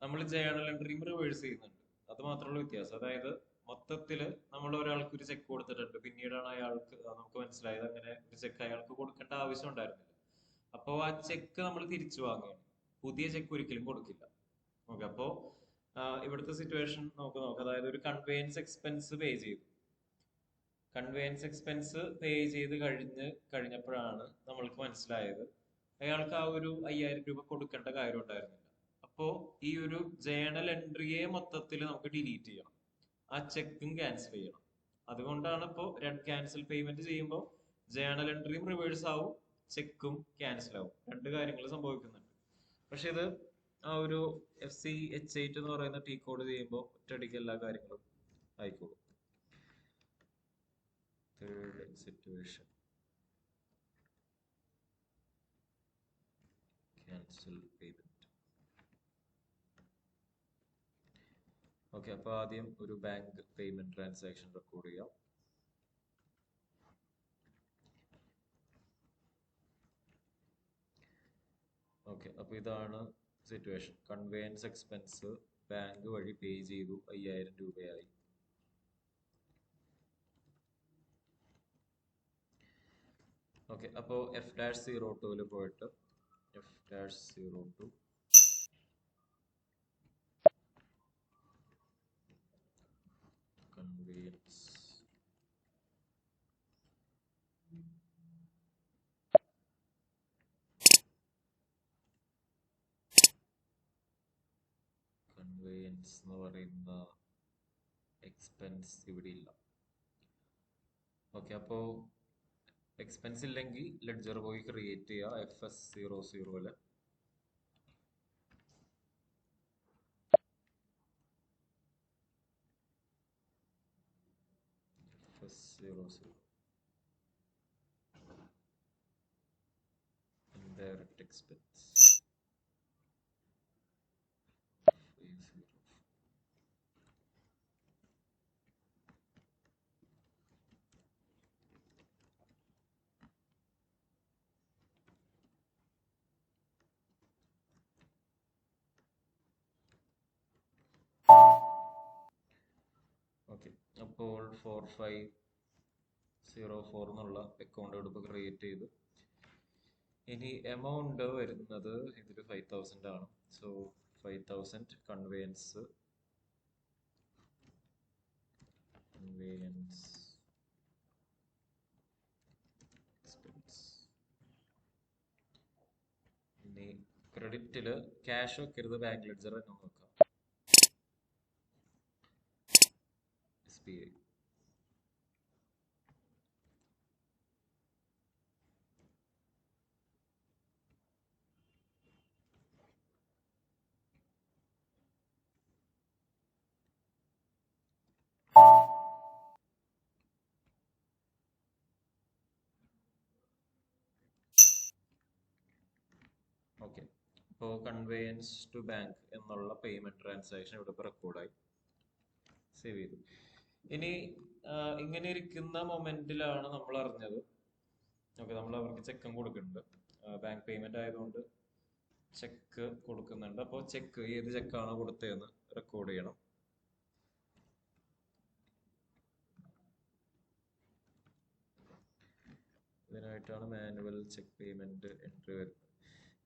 നമ്മൾ ജേണൽ എൻട്രിയും റിവേഴ്സ് ചെയ്യുന്നുണ്ട്. അത് മാത്രമുള്ള വ്യത്യാസം. അതായത് മൊത്തത്തിൽ നമ്മൾ ഒരാൾക്ക് ഒരു ചെക്ക് കൊടുത്തിട്ടുണ്ട്, പിന്നീടാണ് അയാൾക്ക് നമുക്ക് മനസ്സിലായത് അങ്ങനെ ഒരു ചെക്ക് അയാൾക്ക് കൊടുക്കേണ്ട ആവശ്യം ഉണ്ടായിരുന്നില്ല. അപ്പോൾ ആ ചെക്ക് നമ്മൾ തിരിച്ചു വാങ്ങുകയാണ്, പുതിയ ചെക്ക് ഒരിക്കലും കൊടുക്കില്ല. ഓക്കെ, അപ്പോൾ ഇവിടുത്തെ സിറ്റുവേഷൻ നമുക്ക് നോക്കാം. അതായത് ഒരു കൺവെയൻസ് എക്സ്പെൻസ് പേ ചെയ്തു. കൺവെയൻസ് എക്സ്പെൻസ് പേ ചെയ്ത് കഴിഞ്ഞപ്പോഴാണ് നമ്മൾക്ക് മനസ്സിലായത് അയാൾക്ക് ആ ഒരു 5000 രൂപ കൊടുക്കേണ്ട കാര്യം ഉണ്ടായിരുന്നില്ല. അപ്പോ ഈ ഒരു ജേണൽ എൻട്രിയെ മൊത്തത്തിൽ നമുക്ക് ഡിലീറ്റ് ചെയ്യണം, ആ ചെക്കും ക്യാൻസൽ ചെയ്യണം. അതുകൊണ്ടാണ് ഇപ്പോൾ ക്യാൻസൽ പേയ്മെന്റ് ചെയ്യുമ്പോൾ ജേണൽ എൻട്രിയും റിവേഴ്സ് ആവും, ചെക്കും ക്യാൻസൽ ആവും. 2 കാര്യങ്ങൾ സംഭവിക്കുന്നുണ്ട്. പക്ഷെ ഇത് ആ ഒരു FCH8 എന്ന് പറയുന്ന T കോഡ് ചെയ്യുമ്പോൾ ഒറ്റയടിക്ക് എല്ലാ കാര്യങ്ങളും ആയിക്കോളും. Third situation, cancel payment. Okay, അപ്പൊ ആദ്യം ഒരു ബാങ്ക് പേയ്മെന്റ് ട്രാൻസാക്ഷൻ റെക്കോർഡ് ചെയ്യാം. ഓക്കെ, അപ്പൊ ഇതാണ് സിറ്റുവേഷൻ. കൺവെയൻസ് എക്സ്പെൻസ് ബാങ്ക് വഴി പേ ചെയ്തു, 5000 രൂപയായി. ഓക്കെ, അപ്പോൾ F-02 പോയിട്ട് F-02 കൺവെയൻസ് എന്ന് പറയുന്ന എക്സ്പെൻസ് ഇവിടെ ഇല്ല. ഓക്കെ, അപ്പോൾ എക്സ്പെൻസ് ഇല്ലെങ്കിൽ ലെഡ്ജർ പോയി ക്രിയേറ്റ് ചെയ്യുക. FS00 indirect expense 50. ഓക്കെ, അപ്പോൾ 4504 എന്നുള്ള അക്കൗണ്ട് ഇവിടെ ഇപ്പോൾ ക്രിയേറ്റ് ചെയ്തു. ഇനി എമൗണ്ട് വരുന്നത് ഇതിൽ 5000 ആണ്. So 5000 conveyance expense. ഇനി ക്രെഡിറ്റില് ക്യാഷ് വെക്കരുത്, ബാങ്ക് ലെഡ്ജർ തന്നെ നോക്കാം. SBI. ഓക്കെ, ഇപ്പോൾ കൺവേയൻസ് ടു ബാങ്ക് എന്നുള്ള പേയ്മെന്റ് ട്രാൻസാക്ഷൻ ഇവിടെ ഇപ്പോൾ റെക്കോർഡായി സേവ് ചെയ്തു. ഇനി ഇങ്ങനെ ഇരിക്കുന്ന മൊമെന്റിലാണ് നമ്മൾ അറിഞ്ഞത്, ഓക്കെ, നമ്മൾ അവർക്ക് ചെക്കും കൊടുക്കുന്നുണ്ട്, ബാങ്ക് പേയ്മെന്റ് ആയതുകൊണ്ട് ചെക്ക് കൊടുക്കുന്നുണ്ട്. അപ്പോൾ ചെക്ക് ഏത് ചെക്കാണ് കൊടുത്തതെന്ന് റെക്കോർഡ് ചെയ്യണം. ഇതിനായിട്ടാണ് മാനുവൽ ചെക്ക് പേയ്മെന്റ് എൻട്രി വരുന്നത്.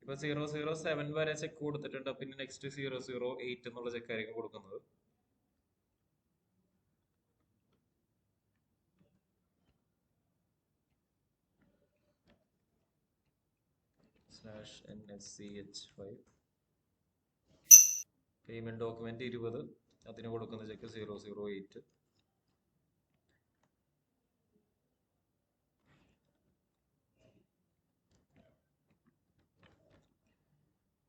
ഇപ്പൊ 007 വരെ ചെക്ക് കൊടുത്തിട്ടുണ്ട്. പിന്നെ നെക്സ്റ്റ് 008 എന്നുള്ള ചെക്ക് ആയിരിക്കും കൊടുക്കുന്നത്. /NSCH5 പേയ്മെന്റ് ഡോക്യുമെന്റ് 20, അതിന് കൊടുക്കുന്ന ചെക്ക് 008.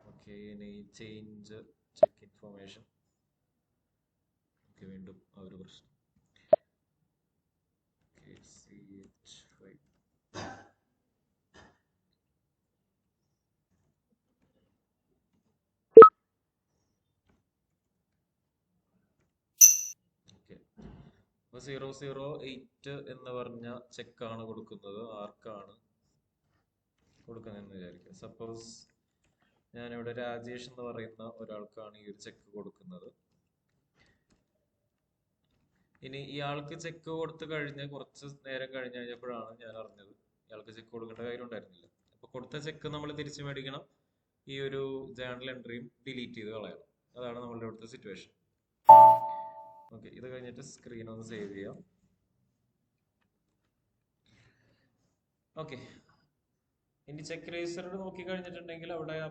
ഓക്കെ, ഇനി ചേഞ്ച് ചെക്ക് ഇൻഫോർമേഷൻ. ഓക്കെ, വീണ്ടും ആ ഒരു പ്രശ്നം. CH5 അപ്പൊ 008 എന്ന് പറഞ്ഞ ചെക്കാണ് കൊടുക്കുന്നത്. ആർക്കാണ് കൊടുക്കുന്നതെന്ന് വിചാരിക്കുക. സപ്പോസ് ഞാനിവിടെ രാജേഷ് എന്ന് പറയുന്ന ഒരാൾക്കാണ് ഈ ഒരു ചെക്ക് കൊടുക്കുന്നത്. ഇനി ഇയാൾക്ക് ചെക്ക് കൊടുത്തു കഴിഞ്ഞ് കുറച്ച് നേരം കഴിഞ്ഞ് കഴിഞ്ഞപ്പോഴാണ് ഞാൻ അറിഞ്ഞത് ഇയാൾക്ക് ചെക്ക് കൊടുക്കേണ്ട കാര്യം ഉണ്ടായിരുന്നില്ല. അപ്പൊ കൊടുത്ത ചെക്ക് നമ്മൾ തിരിച്ചു മേടിക്കണം, ഈ ഒരു ജേണൽ എൻട്രിയും ഡിലീറ്റ് ചെയ്ത് കളയണം. അതാണ് നമ്മളുടെ ഇവിടുത്തെ സിറ്റുവേഷൻ. ഓക്കെ, ഇത് കഴിഞ്ഞിട്ട് സ്ക്രീൻ ഒന്ന് സേവ് ചെയ്യാം. ഓക്കെ, ഇനി ചെക്ക് രജിസ്റ്ററിൽ നോക്കി കഴിഞ്ഞിട്ടുണ്ടെങ്കിൽ അവിടെ ആ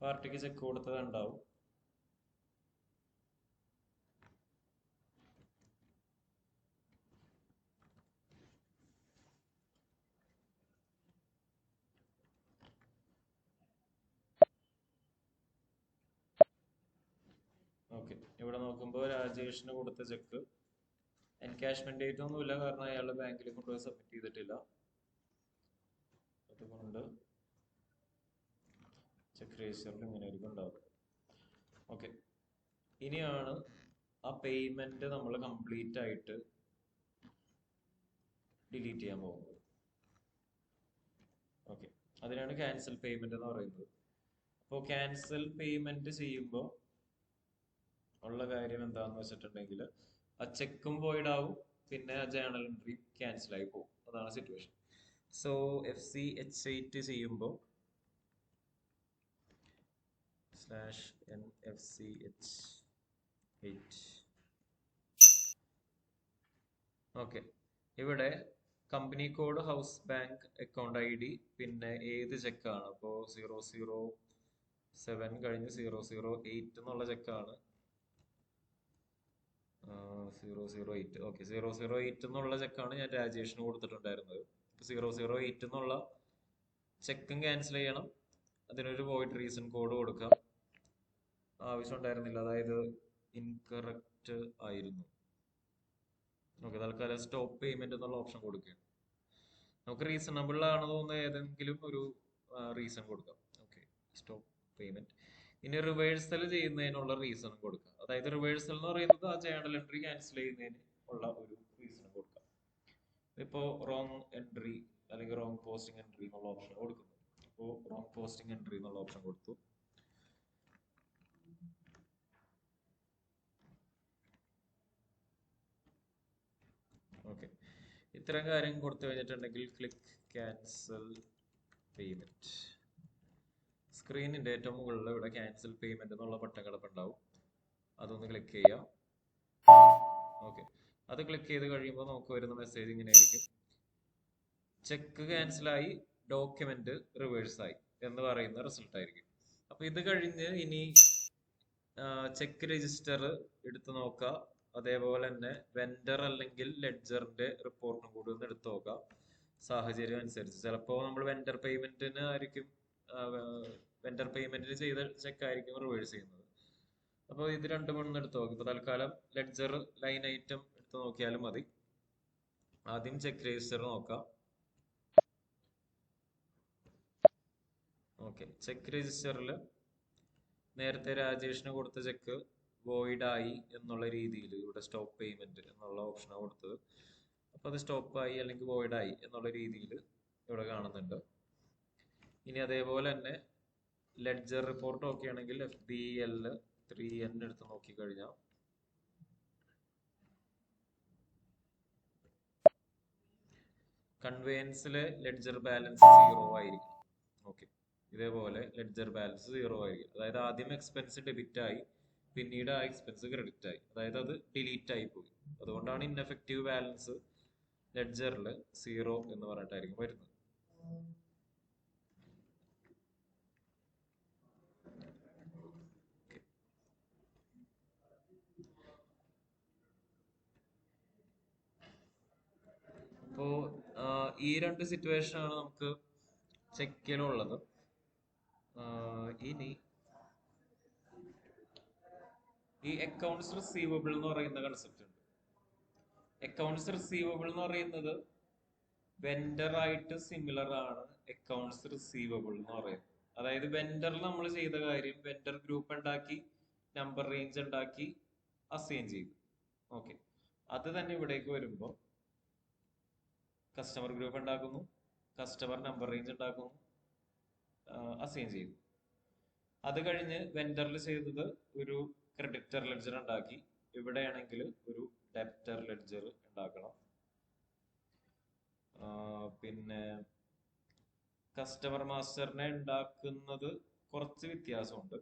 പാർട്ടിക്ക് ചെക്ക് കൊടുത്തത് ഉണ്ടാവും. ഓക്കെ, ഇവിടെ നോക്കുമ്പോൾ രാജേഷിന് കൊടുത്ത ചെക്ക് എൻകാഷ്മെന്റ് ഡേറ്റ് ഒന്നുമില്ല, കാരണം അയാളുടെ ബാങ്കിൽ കൊണ്ടുപോയി സബ്മിറ്റ് ചെയ്തിട്ടില്ല. അതുകൊണ്ട് ചെക്ക് രജിസ്റ്ററിൽ ഇങ്ങനെ ആയിരിക്കും ഉണ്ടാവുക. ഓക്കെ, ഇനിയാണ് ആ പേയ്മെന്റ് നമ്മൾ കംപ്ലീറ്റ് ആയിട്ട് ഡിലീറ്റ് ചെയ്യാൻ പോകുന്നത്. ഓക്കെ, അതിനാണ് ക്യാൻസൽ പേയ്മെന്റ് എന്ന് പറയുന്നത്. അപ്പോൾ ക്യാൻസൽ പേയ്മെന്റ് ചെയ്യുമ്പോൾ ഉള്ള കാര്യം എന്താണെന്ന് വെച്ചിട്ടുണ്ടെങ്കിൽ ആ ചെക്കും പോയിടാവും, പിന്നെ ആ ജേണൽ എൻട്രി ക്യാൻസൽ ആയി പോകും. അതാണ് സിറ്റുവേഷൻ. സോ FCH8 ചെയ്യുമ്പോൾ /NFCH8. ഓക്കെ, ഇവിടെ company code, house bank account ID, പിന്നെ ഏത് ചെക്കാണ്. അപ്പോൾ 007 കഴിഞ്ഞ് 008 എന്നുള്ള ചെക്കാണ്. 008. ഓക്കെ, 008 എന്നുള്ള ചെക്കാണ് ഞാൻ രാജേഷിന് കൊടുത്തിട്ടുണ്ടായിരുന്നത്. 008 എന്നുള്ള ചെക്കും ക്യാൻസൽ ചെയ്യണം, അതിനൊരു വോയിഡ് റീസൺ കോഡ് കൊടുക്കാം. ആവശ്യം ഉണ്ടായിരുന്നില്ല, അതായത് ഇൻകറക്റ്റ് ആയിരുന്നു. ഓക്കെ, തൽക്കാലം സ്റ്റോപ്പ് പേയ്മെന്റ് എന്നുള്ള ഓപ്ഷൻ കൊടുക്കുകയാണ്. നമുക്ക് റീസണബിൾ ആണെന്ന് തോന്നുന്ന ഏതെങ്കിലും ഒരു റീസൺ കൊടുക്കാം. Okay, stop payment. ഇനി റിവേഴ്സൽ ചെയ്യുന്നതിനുള്ള റീസൺ കൊടുക്കാം. അതായത് റിവേഴ്സൽ എന്ന് പറയുന്നത് ആ ജേണൽ എൻട്രി ക്യാൻസൽ ചെയ്യുന്നതിന് ഉള്ള ഒരു റീസൺ കൊടുക്കാം. ഇപ്പോ റോങ് എൻട്രി അല്ലെങ്കിൽ റോങ് പോസ്റ്റിംഗ് എൻട്രി എന്നുള്ള ഓപ്ഷൻ കൊടുക്കുന്നു. അപ്പോൾ റോങ് പോസ്റ്റിംഗ് എൻട്രി എന്നുള്ള ഓപ്ഷൻ കൊടുത്തു. ഇത്തരം കാര്യം കൊടുത്തു കഴിഞ്ഞിട്ടുണ്ടെങ്കിൽ ക്ലിക്ക് ക്യാൻസൽ പേയ്മെന്റ്. സ്ക്രീനിന്റെ ഏറ്റവും മുകളിൽ ഇവിടെ ക്യാൻസൽ പേയ്മെന്റ് എന്നുള്ള ബട്ടൺ കിടപ്പുണ്ടാവും. അതൊന്ന് ക്ലിക്ക് ചെയ്യാം. ഓക്കെ, അത് ക്ലിക്ക് ചെയ്ത് കഴിയുമ്പോൾ നമുക്ക് വരുന്ന മെസ്സേജ് ഇങ്ങനെ ആയിരിക്കും: ചെക്ക് ക്യാൻസലായി, ഡോക്യുമെന്റ് റിവേഴ്സ് ആയി എന്ന് പറയുന്ന റിസൾട്ട് ആയിരിക്കും. അപ്പൊ ഇത് കഴിഞ്ഞ് ഇനി ചെക്ക് രജിസ്റ്റർ എടുത്തു നോക്കുക. അതേപോലെ തന്നെ വെൻഡർ അല്ലെങ്കിൽ ലെഡ്ജറിന്റെ റിപ്പോർട്ടും കൂടി ഒന്ന് എടുത്തു നോക്കാം. സാഹചര്യം അനുസരിച്ച് ചിലപ്പോൾ നമ്മൾ വെൻഡർ പേയ്മെന്റിന് ആയിരിക്കും, വെൻഡർ പേയ്മെന്റിൽ ചെയ്ത ചെക്ക് ആയിരിക്കും റിവേഴ്സ് ചെയ്യുന്നത്. അപ്പോൾ ഇത് രണ്ടും ഒന്ന് എടുത്ത് നോക്കും. ഇപ്പൊ തൽക്കാലം ലെഡ്ജർ ലൈൻ ഐറ്റം എടുത്ത് നോക്കിയാലും മതി. ആദ്യം ചെക്ക് രജിസ്റ്റർ നോക്കാം. ഓക്കെ, ചെക്ക് രജിസ്റ്ററിൽ നേരത്തെ രാജേഷിന് കൊടുത്ത ചെക്ക് വോയിഡ് ആയി എന്നുള്ള രീതിയിൽ ഇവിടെ സ്റ്റോപ്പ് പേയ്മെന്റ് എന്നുള്ള ഓപ്ഷനാണ് കൊടുത്തത്. അപ്പൊ അത് സ്റ്റോപ്പ് ആയി അല്ലെങ്കിൽ വോയിഡ് ആയി എന്നുള്ള രീതിയിൽ ഇവിടെ കാണുന്നുണ്ട്. ഇനി അതേപോലെ തന്നെ ലെഡ്ജർ റിപ്പോർട്ട് നോക്കുകയാണെങ്കിൽ FBL 3N എടുത്ത് നോക്കിക്കഴിഞ്ഞാൽ കൺവേയൻസിലെ ലെഡ്ജർ ബാലൻസ് 0 ആയിരിക്കും. ഓക്കെ, ഇതേപോലെ ലെഡ്ജർ ബാലൻസ് 0 ആയിരിക്കും. അതായത് ആദ്യം എക്സ്പെൻസ് ഡെബിറ്റ് ആയി, പിന്നീട് ആ എക്സ്പെൻസ് ക്രെഡിറ്റ് ആയി, അതായത് അത് ഡിലീറ്റ് ആയി പോയി. അതുകൊണ്ടാണ് ഇൻഎഫക്റ്റീവ് ബാലൻസ് ലെഡ്ജറിൽ 0 എന്ന് പറഞ്ഞിട്ടായിരിക്കും വരുന്നത്. അപ്പോ ഈ രണ്ട് സിറ്റുവേഷൻ ആണ് നമുക്ക് ചെക്കിലുള്ളത്. ഇനി ഈ അക്കൗണ്ട്സ് റിസീവബിൾ എന്ന് പറയുന്ന കൺസെപ്റ്റ് ഉണ്ട്. അക്കൗണ്ട്സ് റിസീവബിൾ എന്ന് പറയുന്നത് വെൻഡർ ആയിട്ട് സിമിലർ ആണ് അക്കൗണ്ട്സ് റിസീവബിൾ എന്ന് പറയുന്നത്. അതായത് വെൻഡറിൽ നമ്മൾ ചെയ്ത കാര്യം, വെൻഡർ ഗ്രൂപ്പ് ഉണ്ടാക്കി, നമ്പർ റേഞ്ച് ഉണ്ടാക്കി, അസൈൻ ചെയ്തു. ഓക്കെ, അത് തന്നെ ഇവിടേക്ക് വരുമ്പോൾ കസ്റ്റമർ ഗ്രൂപ്പ് ഉണ്ടാക്കുന്നു, കസ്റ്റമർ നമ്പർ റേഞ്ച് ഉണ്ടാക്കുന്നു, അസൈൻ ചെയ്തു. അത് കഴിഞ്ഞ് വെൻഡറിൽ ചെയ്തത് ഒരു ക്രെഡിറ്റർ ലെഡ്ജർ ഉണ്ടാക്കി, ഇവിടെയാണെങ്കിൽ ഒരു ഡെബ്റ്റർ ലെഡ്ജർ ഉണ്ടാക്കണം. പിന്നെ കസ്റ്റമർ മാസ്റ്ററിനെ ഉണ്ടാക്കുന്നത് കുറച്ച് വ്യത്യാസമുണ്ട്.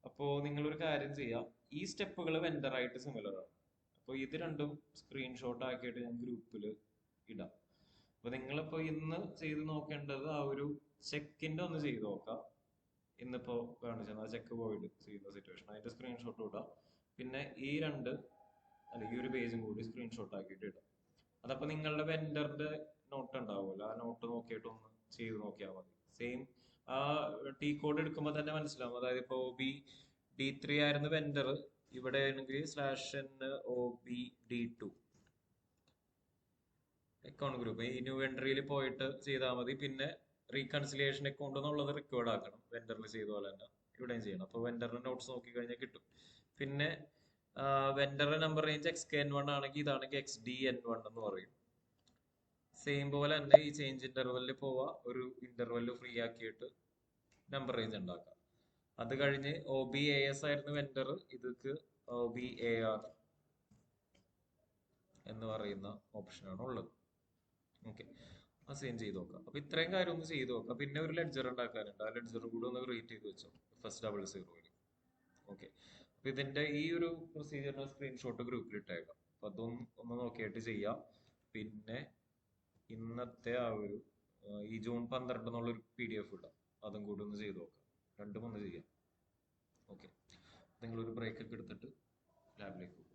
അപ്പോൾ നിങ്ങളൊരു കാര്യം ചെയ്യാം, ഈ സ്റ്റെപ്പുകൾ വെൻഡറായിട്ട് സിമിലർ ആണ്. അപ്പോൾ ഇത് രണ്ടും സ്ക്രീൻഷോട്ട് ആക്കിയിട്ട് ഞാൻ ഗ്രൂപ്പിൽ ഇടാം. അപ്പൊ നിങ്ങളിപ്പോ ഇന്ന് ചെയ്ത് നോക്കേണ്ടത് ആ ഒരു ചെക്കിന്റെ ഒന്ന് ചെയ്ത് നോക്കാം. ഇന്നിപ്പോ കാണിച്ചാൽ ചെക്ക് വോയിഡ് ചെയ്യുന്ന സിറ്റുവേഷൻ അതിന്റെ സ്ക്രീൻഷോട്ട് ഇടാം. പിന്നെ ഈ ഒരു പേജും കൂടി സ്ക്രീൻഷോട്ട് ആക്കിയിട്ട് ഇടാം. അതപ്പോ നിങ്ങളുടെ വെൻഡറിന്റെ നോട്ട് ഉണ്ടാവുമല്ലോ, ആ നോട്ട് നോക്കിയിട്ട് ഒന്ന് ചെയ്ത് നോക്കിയാൽ മതി. സെയിം ആ T കോഡ് എടുക്കുമ്പോൾ തന്നെ മനസ്സിലാവും. അതായത് ഇപ്പൊ OBD3 ആയിരുന്നു വെൻഡർ, ഇവിടെ ആണെങ്കിൽ /OBD2 അക്കൗണ്ട് ഗ്രൂപ്പ്. ഈ ന്യൂ എൻട്രിയിൽ പോയിട്ട് ചെയ്താൽ മതി. പിന്നെ റീകൺസിലിയേഷൻ അക്കൗണ്ട് എന്നുള്ളത് റിക്വേർഡ് ആക്കണം, വെൻഡറിൽ ചെയ്ത പോലെ തന്നെ ഇവിടെയും ചെയ്യണം. അപ്പോൾ വെൻഡറിന്റെ നോട്ട്സ് നോക്കി കഴിഞ്ഞാൽ കിട്ടും. പിന്നെ വെൻഡറിന്റെ നമ്പർ റേഞ്ച് XKN1 ആണെങ്കിൽ ഇതാണെങ്കിൽ XDN1 എന്ന് പറയും. സെയിം പോലെ തന്നെ ഈ ചേഞ്ച് ഇന്റർവെല്ലിൽ പോവാ, ഒരു ഇന്റർവെല്ല് ഫ്രീ ആക്കിയിട്ട് നമ്പർ റേഞ്ച് ഉണ്ടാക്കാം. അത് കഴിഞ്ഞ് OBAS ആയിരുന്നു വെൻഡർ, ഇതൊക്കെ OBAR എന്ന് പറയുന്ന ഓപ്ഷനാണ് ഉള്ളത്. ഓക്കെ, അസൈൻ ചെയ്ത് നോക്കാം. അപ്പൊ ഇത്രയും കാര്യം ഒന്ന് ചെയ്ത് നോക്കാം. പിന്നെ ഒരു ലെഡ്ജർ ഉണ്ടാക്കാനുണ്ട്, ആ ലെഡ്ജർ കൂടെ ഒന്ന് ക്രിയേറ്റ് ചെയ്ത് വെച്ചോ FS00. ഓക്കെ, അപ്പൊ ഇതിന്റെ ഈ ഒരു പ്രൊസീജിയറിന്റെ സ്ക്രീൻഷോട്ട് ഗ്രൂപ്പിൽ ഇട്ടേക്കാം. അപ്പൊ അതും ഒന്ന് നോക്കിയിട്ട് ചെയ്യാം. പിന്നെ ഇന്നത്തെ ഈ ജൂൺ 12 എന്നുള്ളൊരു PDF ഇടാം, അതും കൂടി ഒന്ന് ചെയ്ത് നോക്കാം. രണ്ടും ഒന്ന് ചെയ്യാം. ഓക്കെ, നിങ്ങളൊരു ബ്രേക്ക് ഒക്കെ എടുത്തിട്ട് ലാബിലേക്ക് പോകും.